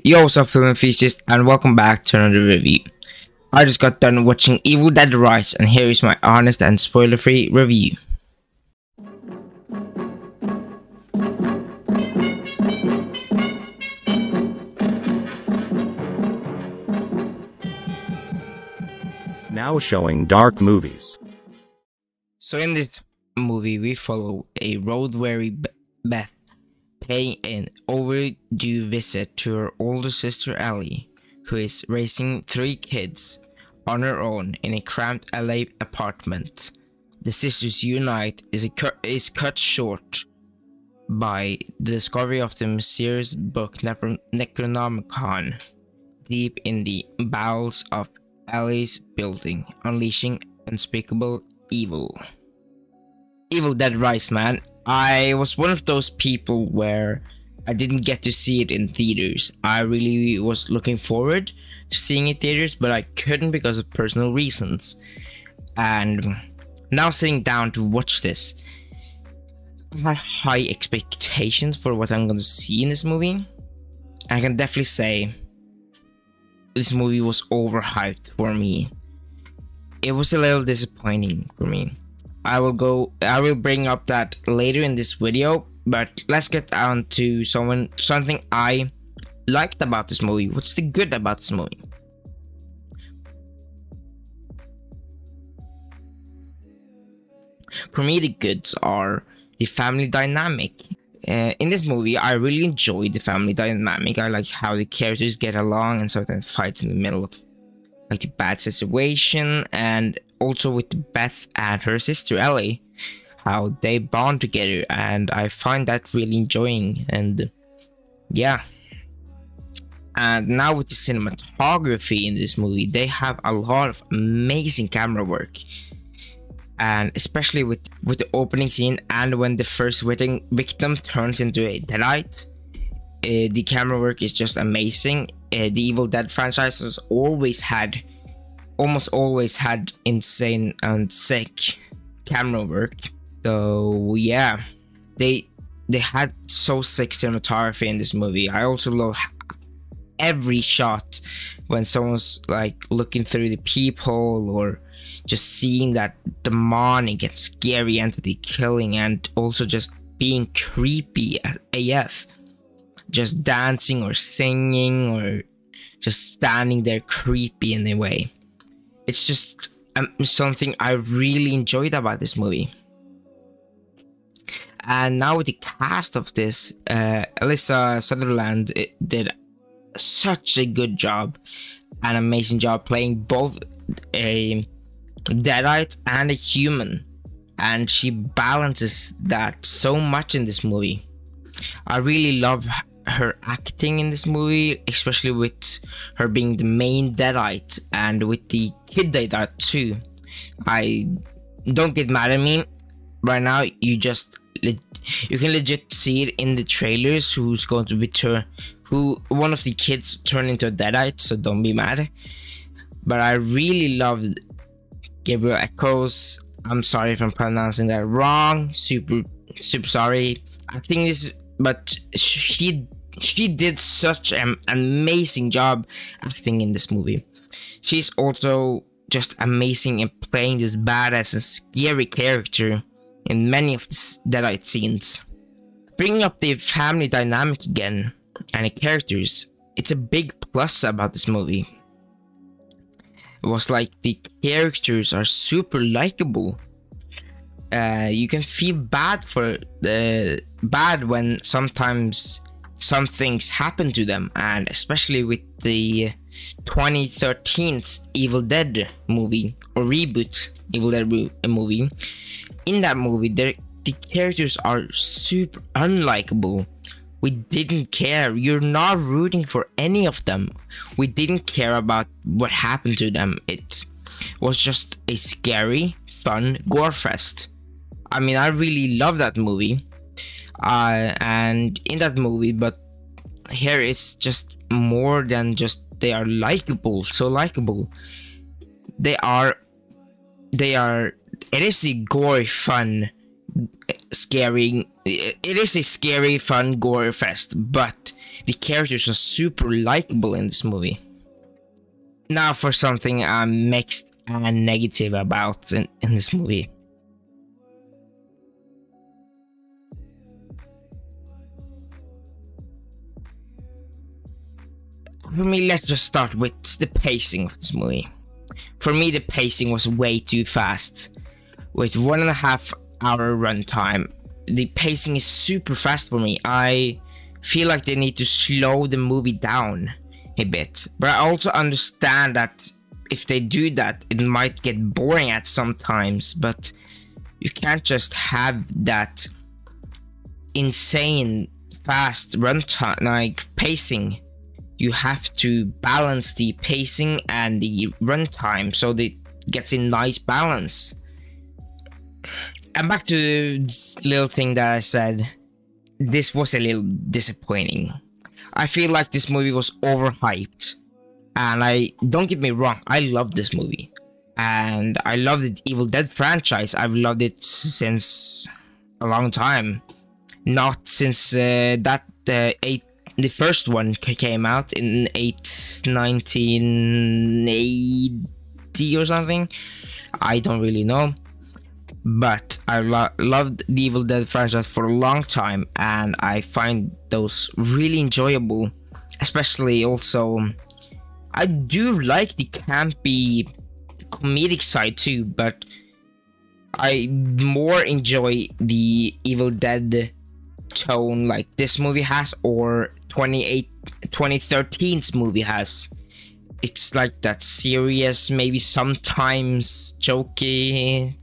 Yo, what's up, film enthusiasts, and welcome back to another review. I just got done watching Evil Dead Rise, and here is my honest and spoiler-free review. Now showing dark movies. So in this movie, we follow a road-weary Beth paying an overdue visit to her older sister Ellie, who is raising 3 kids on her own in a cramped LA apartment. The sisters' unite is cut short by the discovery of the mysterious book Necronomicon deep in the bowels of Ellie's building, unleashing unspeakable evil. Evil Dead Rise, man. I was one of those people where I didn't get to see it in theaters. I really was looking forward to seeing it in theaters, but I couldn't because of personal reasons. And now sitting down to watch this, I had high expectations for what I'm going to see in this movie. I can definitely say this movie was overhyped for me. It was a little disappointing for me. I will bring up that later in this video, but let's get down to something I liked about this movie. What's the good about this movie? For me, the goods are the family dynamic. In this movie, I really enjoyed the family dynamic. I like how the characters get along and sometimes fights in the middle of like a bad situation, and also with Beth and her sister Ellie, how they bond together, and I find that really enjoying. And yeah, and now with the cinematography in this movie, they have a lot of amazing camera work, and especially with the opening scene and when the first victim turns into a deadite. The camera work is just amazing. The Evil Dead franchise has almost always had insane and sick camera work. So yeah, they had so sick cinematography in this movie. I also love every shot when someone's like looking through the peephole, or just seeing that demonic and scary entity killing, and also just being creepy as AF. Just dancing or singing or just standing there creepy in a way. It's just something I really enjoyed about this movie. And now with the cast of this, Alyssa Sutherland did such a good job, an amazing job playing both a deadite and a human, and she balances that so much in this movie. I really love her acting in this movie, especially with her being the main deadite and with the kid deadite too. I don't get mad at me right now. You can legit see it in the trailers who's going to be who one of the kids turn into a deadite, so don't be mad. But I really loved Gabriel Echoes. I'm sorry if I'm pronouncing that wrong. Super sorry. I think this, but she did such an amazing job acting in this movie. She's also just amazing in playing this badass and scary character in many of the deadite scenes. Bringing up the family dynamic again and the characters, it's a big plus about this movie. It was like the characters are super likable. You can feel bad when sometimes some things happen to them, and especially with the 2013 Evil Dead movie, or reboot Evil Dead movie. In that movie, the characters are super unlikable. We didn't care. You're not rooting for any of them. We didn't care about what happened to them. It was just a scary, fun gore fest. I mean, I really love that movie. And in that movie, but here is just more than just they are likable, so likable. It is a gory, fun scary. It is a scary, fun gore fest, but the characters are super likable in this movie. Now for something I'm mixed and negative about in this movie. For me, let's just start with the pacing of this movie. For me, the pacing was way too fast. With 1.5 hour runtime, the pacing is super fast for me. I feel like they need to slow the movie down a bit. But I also understand that if they do that, it might get boring at some times. But you can't just have that insane fast runtime, like pacing. You have to balance the pacing and the runtime so that it gets a nice balance. And back to this little thing that I said, this was a little disappointing. I feel like this movie was overhyped. And don't get me wrong, I love this movie. And I love the Evil Dead franchise. I've loved it since a long time. Not since the first one came out in 1980 or something. I don't really know. But I loved the Evil Dead franchise for a long time, and I find those really enjoyable. Especially also, I do like the campy comedic side too, but I more enjoy the Evil Dead tone like this movie has, or 2013's movie has. It's like that serious, maybe sometimes jokey,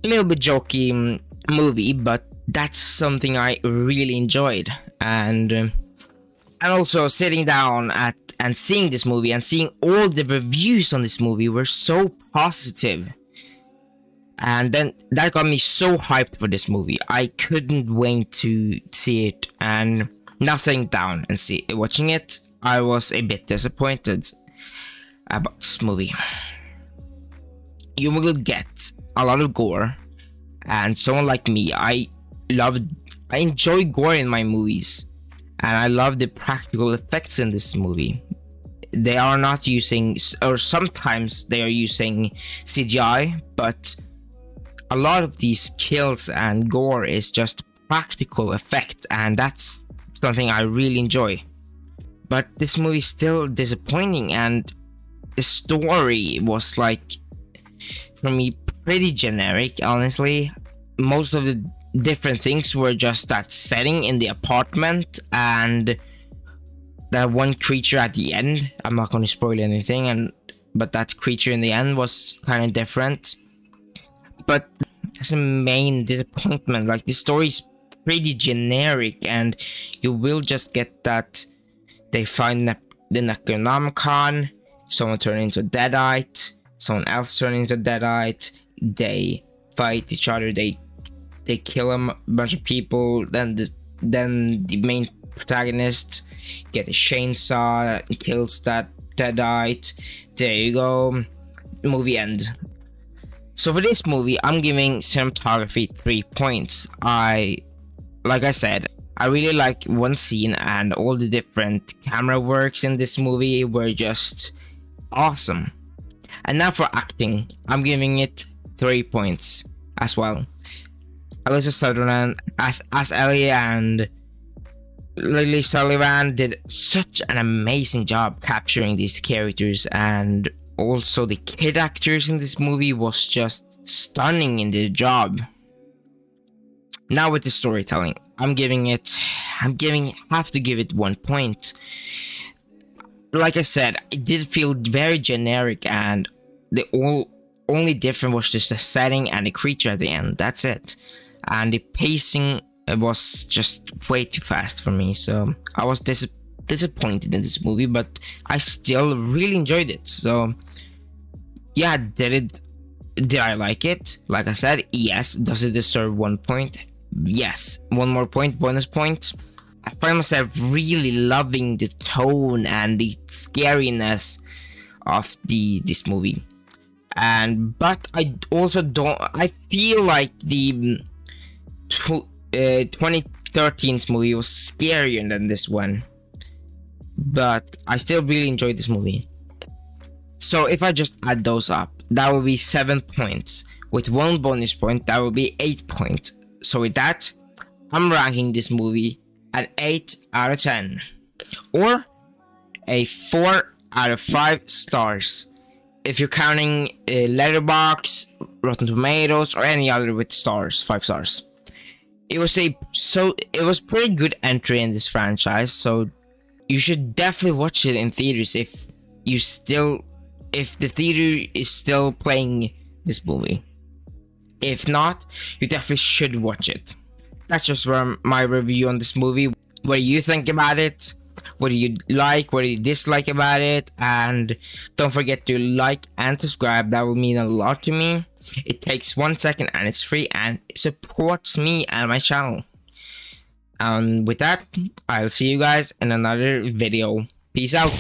a little bit jokey movie, but that's something I really enjoyed. And also sitting down and seeing this movie and seeing all the reviews on this movie were so positive. And then that got me so hyped for this movie. I couldn't wait to see it. And now sitting down and watching it, I was a bit disappointed about this movie. You will get a lot of gore, and someone like me, I enjoy gore in my movies, and I love the practical effects in this movie. They are not using, or sometimes they are using CGI, but a lot of these kills and gore is just practical effect, and that's something I really enjoy. But this movie is still disappointing, and the story was, like, for me, pretty generic, honestly. Most of the different things were just that setting in the apartment and that one creature at the end. I'm not going to spoil anything, but that creature in the end was kind of different. But that's a main disappointment. Like, the story is pretty generic, and you will just get that they find the Necronomicon, someone turn into a Deadite, someone else turn into a Deadite, they fight each other, they kill a bunch of people, then the main protagonist get a chainsaw and kills that Deadite. There you go, movie end. So for this movie, I'm giving cinematography 3 points. Like I said, I really like one scene, and all the different camera works in this movie were just awesome. And now for acting, I'm giving it 3 points as well. Alyssa Sutherland as Ellie and Lily Sullivan did such an amazing job capturing these characters, and also the kid actors in this movie was just stunning in their job. Now with the storytelling, have to give it 1 point. Like I said, it did feel very generic, and the only difference was just the setting and the creature at the end. That's it. And the pacing was just way too fast for me, so I was disappointed in this movie, but I still really enjoyed it. So yeah, did I like it? Like I said, yes. Does it deserve 1 point? Yes. 1 more point, bonus point. I find myself really loving the tone and the scariness of this movie. but I also don't. I feel like the 2013's movie was scarier than this one, but I still really enjoyed this movie. So if I just add those up, that would be 7 points. With 1 bonus point, that would be 8 points. So with that, I'm ranking this movie an 8 out of 10, or a 4 out of 5 stars. If you're counting Letterboxd, Rotten Tomatoes, or any other with stars, 5 stars. It was pretty good entry in this franchise, so you should definitely watch it in theaters if the theater is still playing this movie. If not, you definitely should watch it. That's just my review on this movie. What do you think about it? What do you like? What do you dislike about it? And don't forget to like and subscribe. That would mean a lot to me. It takes 1 second and it's free and it supports me and my channel. And with that, I'll see you guys in another video. Peace out.